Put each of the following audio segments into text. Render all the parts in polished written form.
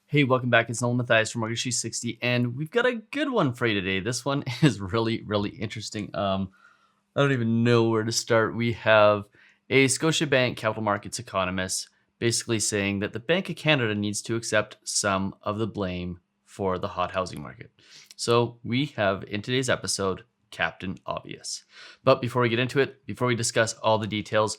Hey, welcome back. It's Nolan Mathias from Mortgage 360, and we've got a good one for you today. This one is really interesting. I don't even know where to start. We have a Scotiabank capital markets economist basically saying that the Bank of Canada needs to accept some of the blame for the hot housing market. So we have in today's episode Captain Obvious. But before we get into it, before we discuss all the details,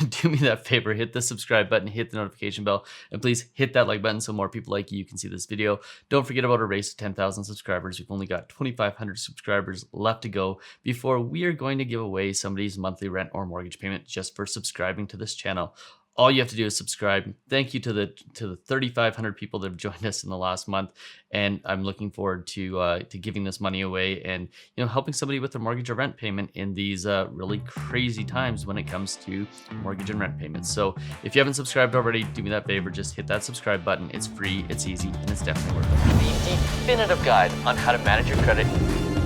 do me that favor, hit the subscribe button, hit the notification bell, and please hit that like button so more people like you can see this video. Don't forget about our race to 10,000 subscribers. We've only got 2,500 subscribers left to go before we are going to give away somebody's monthly rent or mortgage payment just for subscribing to this channel. All you have to do is subscribe. Thank you to the 3,500 people that have joined us in the last month, and I'm looking forward to giving this money away and helping somebody with their mortgage or rent payment in these really crazy times when it comes to mortgage and rent payments. So if you haven't subscribed already, do me that favor. Just hit that subscribe button. It's free, it's easy, and it's definitely worth it. The definitive guide on how to manage your credit.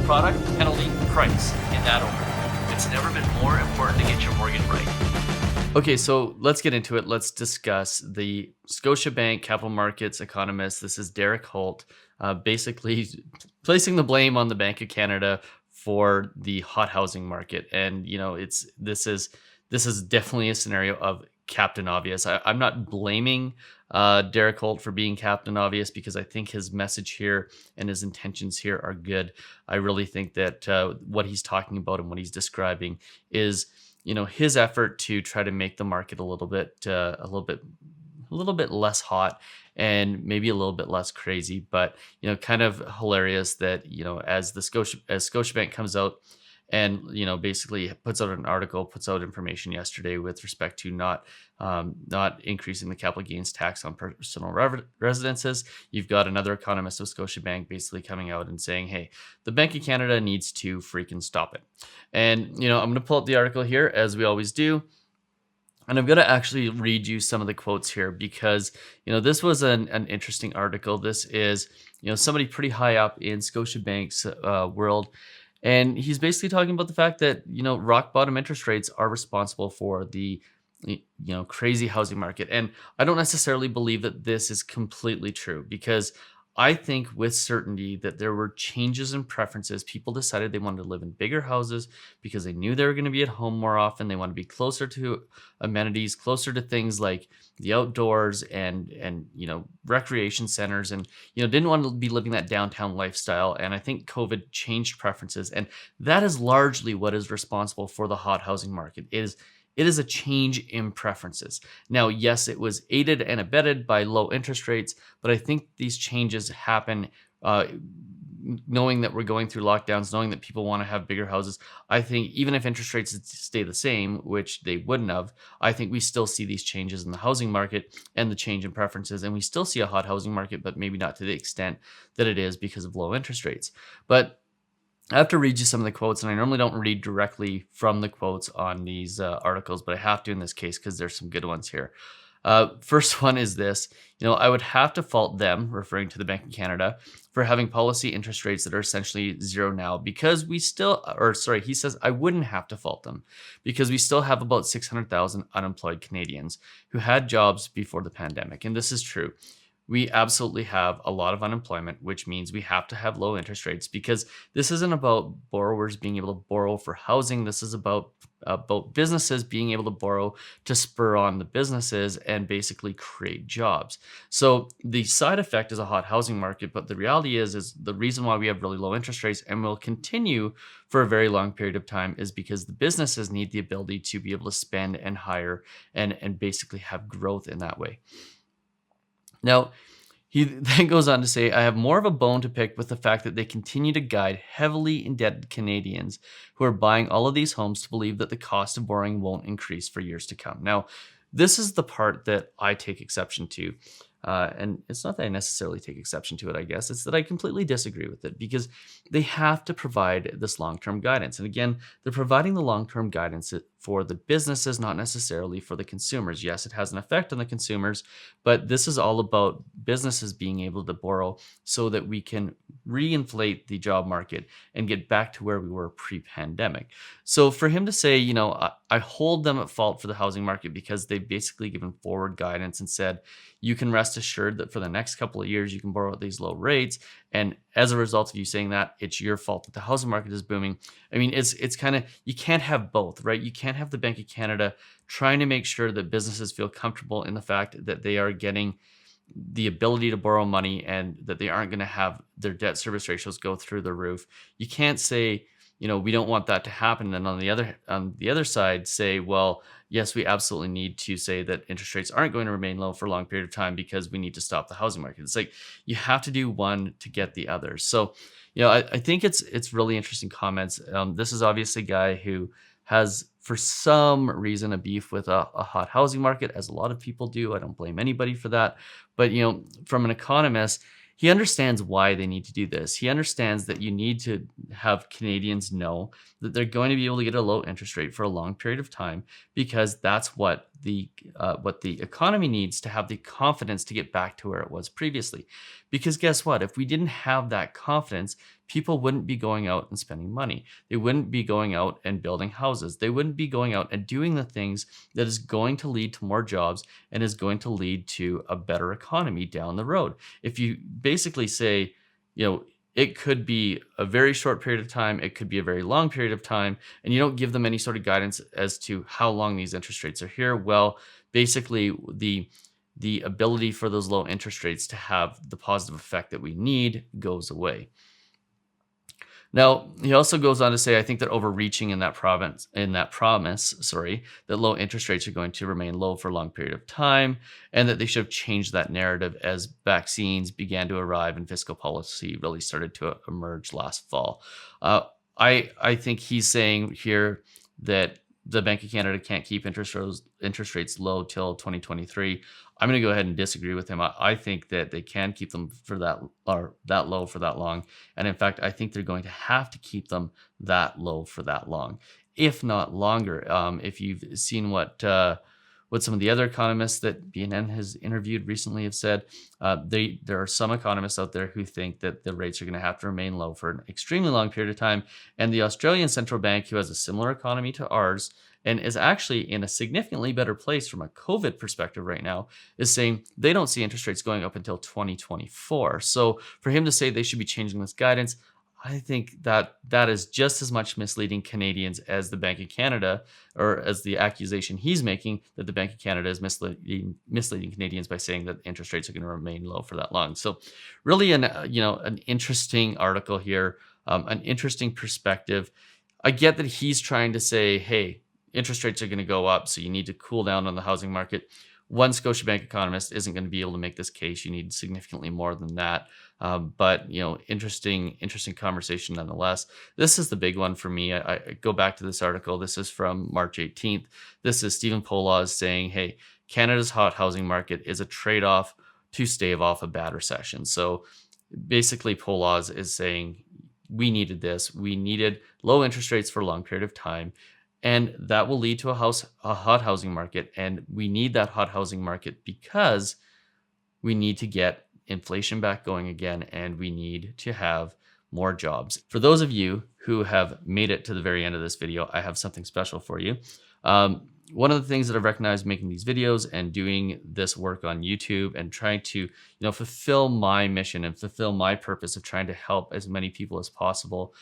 Product, penalty, price in that order. It's never been more important to get your mortgage right. Okay, so let's get into it. Let's discuss the Scotiabank capital markets economist. This is Derek Holt, basically placing the blame on the Bank of Canada for the hot housing market. And this is definitely a scenario of Captain Obvious. I'm not blaming Derek Holt for being Captain Obvious because I think his message here and his intentions here are good. I really think that what he's talking about and what he's describing is his effort to try to make the market a little bit less hot and maybe a little bit less crazy, but kind of hilarious that as Scotiabank comes out and basically puts out an article, puts out information yesterday with respect to not increasing the capital gains tax on personal residences. You've got another economist of Scotiabank basically coming out and saying, hey, the Bank of Canada needs to freaking stop it. And I'm going to pull up the article here as we always do. And I'm going to actually read you some of the quotes here because, this was an interesting article. This is, somebody pretty high up in Scotiabank's world. And he's basically talking about the fact that, rock bottom interest rates are responsible for the, crazy housing market. And I don't necessarily believe that this is completely true because I think with certainty that there were changes in preferences. People decided they wanted to live in bigger houses because they knew they were going to be at home more often. They want to be closer to amenities, closer to things like the outdoors and recreation centers, and didn't want to be living that downtown lifestyle. And I think COVID changed preferences, and that is largely what is responsible for the hot housing market. It is a change in preferences. Now, yes, it was aided and abetted by low interest rates, but I think these changes happen knowing that we're going through lockdowns, knowing that people want to have bigger houses. I think even if interest rates stay the same, which they wouldn't have, I think we still see these changes in the housing market and the change in preferences. And we still see a hot housing market, but maybe not to the extent that it is because of low interest rates. But I have to read you some of the quotes, and I normally don't read directly from the quotes on these articles, but I have to in this case because there's some good ones here. First one is this, I would have to fault them, referring to the Bank of Canada, for having policy interest rates that are essentially zero now because he says I wouldn't have to fault them because we still have about 600,000 unemployed Canadians who had jobs before the pandemic. And this is true. We absolutely have a lot of unemployment, which means we have to have low interest rates because this isn't about borrowers being able to borrow for housing. This is about businesses being able to borrow to spur on the businesses and basically create jobs. So the side effect is a hot housing market, but the reality is the reason why we have really low interest rates and will continue for a very long period of time is because the businesses need the ability to be able to spend and hire and basically have growth in that way. Now, he then goes on to say, I have more of a bone to pick with the fact that they continue to guide heavily indebted Canadians who are buying all of these homes to believe that the cost of borrowing won't increase for years to come. Now, this is the part that I take exception to. And it's not that I necessarily take exception to it, I guess. It's that I completely disagree with it because they have to provide this long-term guidance. And again, they're providing the long-term guidance for the businesses, not necessarily for the consumers. Yes, it has an effect on the consumers, but this is all about businesses being able to borrow so that we can reinflate the job market and get back to where we were pre-pandemic. So for him to say, I hold them at fault for the housing market because they've basically given forward guidance and said, you can rest assured that for the next couple of years, you can borrow at these low rates. And as a result of you saying that, it's your fault that the housing market is booming. I mean, it's kind of, you can't have both, right? You can't have the Bank of Canada trying to make sure that businesses feel comfortable in the fact that they are getting the ability to borrow money and that they aren't going to have their debt service ratios go through the roof. You can't say, we don't want that to happen. And then on the other side, say, well, yes, we absolutely need to say that interest rates aren't going to remain low for a long period of time because we need to stop the housing market. It's like you have to do one to get the other. So, I think it's really interesting comments. This is obviously a guy who has, for some reason, a beef with a hot housing market, as a lot of people do. I don't blame anybody for that. But, from an economist, he understands why they need to do this. He understands that you need to have Canadians know that they're going to be able to get a low interest rate for a long period of time, because that's what the economy needs to have the confidence to get back to where it was previously. Because guess what? If we didn't have that confidence, people wouldn't be going out and spending money. They wouldn't be going out and building houses. They wouldn't be going out and doing the things that is going to lead to more jobs and is going to lead to a better economy down the road. If you basically say, it could be a very short period of time, it could be a very long period of time, and you don't give them any sort of guidance as to how long these interest rates are here, well, basically the ability for those low interest rates to have the positive effect that we need goes away. Now, he also goes on to say, I think they're overreaching in that promise, that low interest rates are going to remain low for a long period of time, and that they should have changed that narrative as vaccines began to arrive and fiscal policy really started to emerge last fall. I think he's saying here that the Bank of Canada can't keep interest rates low till 2023. I'm going to go ahead and disagree with him. I think that they can keep them for that low for that long. And in fact, I think they're going to have to keep them that low for that long, if not longer. If you've seen what some of the other economists that BNN has interviewed recently have said, there are some economists out there who think that the rates are going to have to remain low for an extremely long period of time. And the Australian Central Bank, who has a similar economy to ours and is actually in a significantly better place from a COVID perspective right now, is saying they don't see interest rates going up until 2024. So for him to say they should be changing this guidance, I think that is just as much misleading Canadians as the Bank of Canada, or as the accusation he's making that the Bank of Canada is misleading Canadians by saying that interest rates are going to remain low for that long. So really an interesting article here, an interesting perspective. I get that he's trying to say, hey, interest rates are going to go up, so you need to cool down on the housing market. One Scotiabank economist isn't going to be able to make this case. You need significantly more than that. But interesting conversation nonetheless. This is the big one for me. I go back to this article. This is from March 18th. This is Stephen Poloz saying, hey, Canada's hot housing market is a trade-off to stave off a bad recession. So basically Poloz is saying we needed this. We needed low interest rates for a long period of time. And that will lead to a hot housing market. And we need that hot housing market because we need to get inflation back going again, and we need to have more jobs. For those of you who have made it to the very end of this video, I have something special for you. One of the things that I've recognized making these videos and doing this work on YouTube and trying to, fulfill my mission and fulfill my purpose of trying to help as many people as possible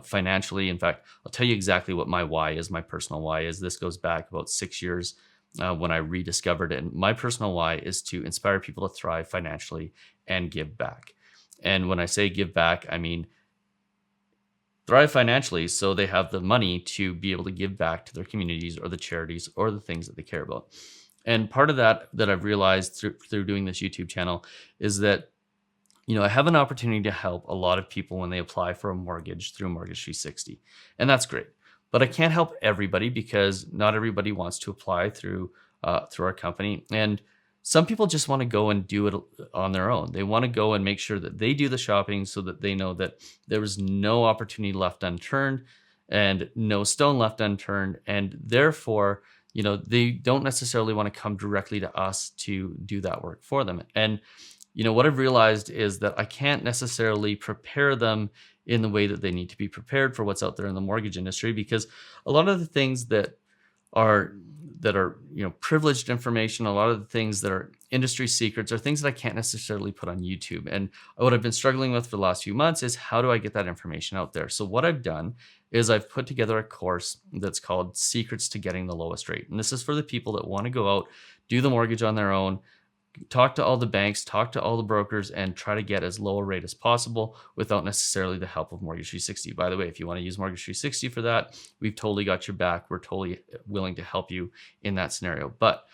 financially. In fact, I'll tell you exactly what my why is, my personal why is. This goes back about 6 years when I rediscovered it. And my personal why is to inspire people to thrive financially and give back. And when I say give back, I mean thrive financially so they have the money to be able to give back to their communities or the charities or the things that they care about. And part of that I've realized through doing this YouTube channel is that, I have an opportunity to help a lot of people when they apply for a mortgage through Mortgage 360. And that's great. But I can't help everybody because not everybody wants to apply through our company. And some people just want to go and do it on their own. They want to go and make sure that they do the shopping so that they know that there was no opportunity left unturned. and no stone left unturned. And therefore, they don't necessarily want to come directly to us to do that work for them. And what I've realized is that I can't necessarily prepare them in the way that they need to be prepared for what's out there in the mortgage industry, because a lot of the things are that are privileged information, a lot of the things that are industry secrets are things that I can't necessarily put on YouTube. And what I've been struggling with for the last few months is, how do I get that information out there? So what I've done is I've put together a course that's called Secrets to Getting the Lowest Rate. And this is for the people that want to go out, do the mortgage on their own, talk to all the banks, talk to all the brokers, and try to get as low a rate as possible without necessarily the help of Mortgage 360. By the way, if you want to use Mortgage 360 for that, we've totally got your back. We're totally willing to help you in that scenario. But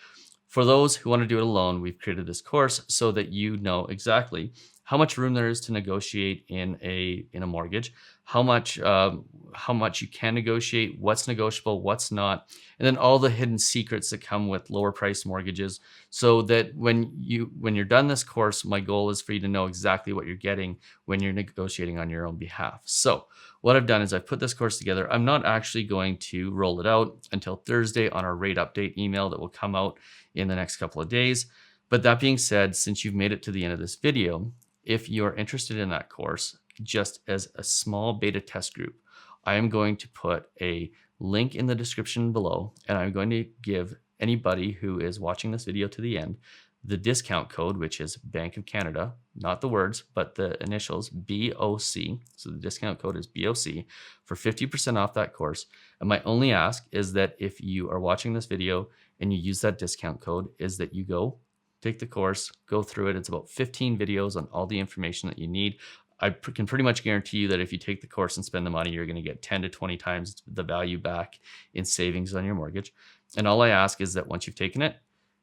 for those who want to do it alone, we've created this course so that you know exactly how much room there is to negotiate in a mortgage, how much you can negotiate, what's negotiable, what's not, and then all the hidden secrets that come with lower price mortgages, so that when you're done this course, my goal is for you to know exactly what you're getting when you're negotiating on your own behalf. So what I've done is I've put this course together. I'm not actually going to roll it out until Thursday on our rate update email that will come out in the next couple of days. But that being said, since you've made it to the end of this video, if you're interested in that course, just as a small beta test group, I am going to put a link in the description below, and I'm going to give anybody who is watching this video to the end the discount code, which is Bank of Canada, not the words, but the initials, BOC. So the discount code is BOC for 50% off that course. And my only ask is that if you are watching this video and you use that discount code, is that you go take the course, go through it. It's about 15 videos on all the information that you need. I can pretty much guarantee you that if you take the course and spend the money, you're going to get 10 to 20 times the value back in savings on your mortgage. And all I ask is that once you've taken it,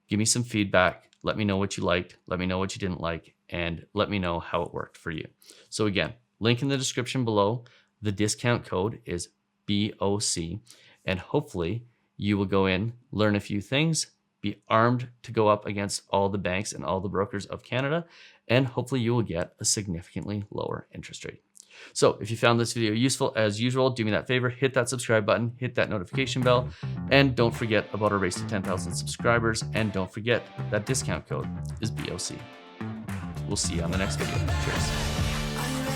give me some feedback. Let me know what you liked. Let me know what you didn't like, and let me know how it worked for you. So again, link in the description below. The discount code is BOC, and hopefully you will go in, learn a few things, be armed to go up against all the banks and all the brokers of Canada, and hopefully you will get a significantly lower interest rate. So if you found this video useful, as usual, do me that favor, hit that subscribe button, hit that notification bell, and don't forget about our race to 10,000 subscribers, and don't forget that discount code is BOC. We'll see you on the next video. Cheers.